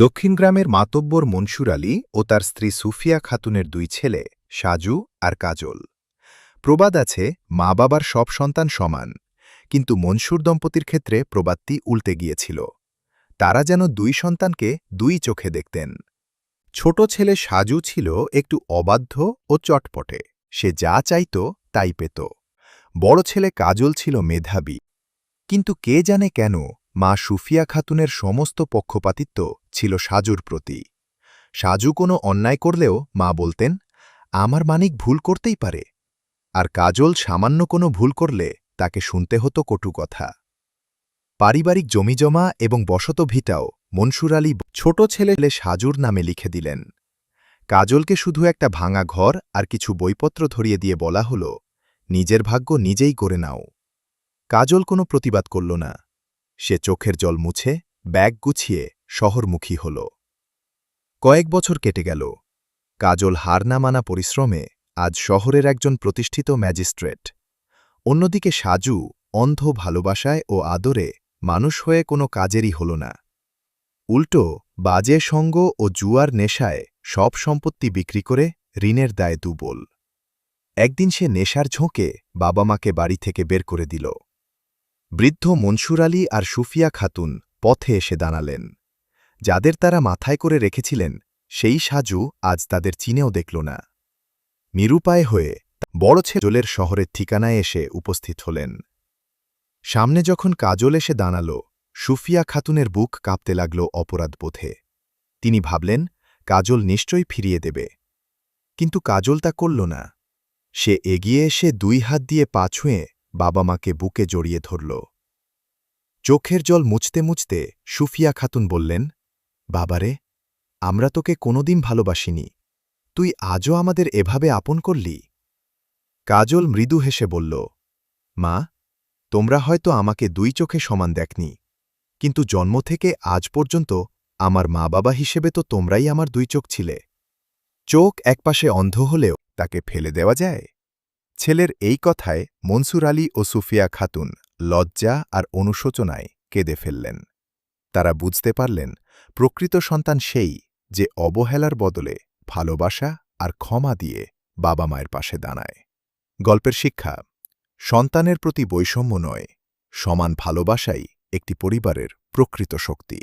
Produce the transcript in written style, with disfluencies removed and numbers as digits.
দক্ষিণ গ্রামের মাতব্বর মনসুর আলী ও তার স্ত্রী সুফিয়া খাতুনের দুই ছেলে সাজু আর কাজল। প্রবাদ আছে, মা বাবার সব সন্তান সমান, কিন্তু মনসুর দম্পতির ক্ষেত্রে প্রবাদটি উল্টে গিয়েছিল। তারা যেন দুই সন্তানকে দুই চোখে দেখতেন। ছোট ছেলে সাজু ছিল একটু অবাধ্য ও চটপটে, সে যা চাইত তাই পেত। বড় ছেলে কাজল ছিল মেধাবী, কিন্তু কে জানে কেন মা সুফিয়া খাতুনের সমস্ত পক্ষপাতিত্ব ছিল সাজুর প্রতি। সাজু কোনো অন্যায় করলেও মা বলতেন, আমার মানিক ভুল করতেই পারে। আর কাজল সামান্য কোনো ভুল করলে তাকে শুনতে হতো কটু কথা। পারিবারিক জমিজমা এবং বসত ভিটাও মনসুর আলী ছোট ছেলে সাজুর নামে লিখে দিলেন। কাজলকে শুধু একটা ভাঙা ঘর আর কিছু বইপত্র ধরিয়ে দিয়ে বলা হল, নিজের ভাগ্য নিজেই করে নাও। কাজল কোনো প্রতিবাদ করল না। সে চোখের জল মুছে ব্যাগ গুছিয়ে শহরমুখী হল। কয়েক বছর কেটে গেল। কাজল হার না মানা পরিশ্রমে আজ শহরের একজন প্রতিষ্ঠিত ম্যাজিস্ট্রেট। অন্যদিকে সাজু অন্ধ ভালোবাসায় ও আদরে মানুষ হয়ে কোনো কাজেরই হল না। উল্টো বাজে সঙ্গ ও জুয়ার নেশায় সব সম্পত্তি বিক্রি করে ঋণের দায়ে দুর্বল। একদিন সে নেশার ঝোঁকে বাবা মাকে বাড়ি থেকে বের করে দিল। বৃদ্ধ মনসুর আলী আর সুফিয়া খাতুন পথে এসে দাঁড়ালেন। যাদের তারা মাথায় করে রেখেছিলেন, সেই সাজু আজ তাদের চিনেও দেখল না। নিরুপায় হয়ে বড় ছেলের শহরের ঠিকানায় এসে উপস্থিত হলেন। সামনে যখন কাজল এসে দাঁড়াল, সুফিয়া খাতুনের বুক কাঁপতে লাগল অপরাধবোধে। তিনি ভাবলেন, কাজল নিশ্চয়ই ফিরিয়ে দেবে। কিন্তু কাজল তা করল না। সে এগিয়ে এসে দুই হাত দিয়ে পা ছুঁয়ে বাবা মাকে বুকে জড়িয়ে ধরল। চোখের জল মুছতে মুছতে সুফিয়া খাতুন বললেন, বাবারে, আমরা তোকে কোনোদিন ভালোবাসিনি, তুই আজও আমাদের এভাবে আপন করলি। কাজল মৃদু হেসে বলল, মা, তোমরা হয়তো আমাকে দুই চোখে সমান দেখনি, কিন্তু জন্ম থেকে আজ পর্যন্ত আমার মা বাবা হিসেবে তো তোমরাই আমার দুই চোখ ছিলে। চোখ একপাশে অন্ধ হলেও তাকে ফেলে দেওয়া যায়? ছেলের এই কথায় মনসুর আলী ও সুফিয়া খাতুন লজ্জা আর অনুশোচনায় কেঁদে ফেললেন। তারা বুঝতে পারলেন, প্রকৃত সন্তান সেই যে অবহেলার বদলে ভালোবাসা আর ক্ষমা দিয়ে বাবা মায়ের পাশে দাঁড়ায়। গল্পের শিক্ষা: সন্তানের প্রতি বৈষম্য নয়, সমান ভালোবাসাই একটি পরিবারের প্রকৃত শক্তি।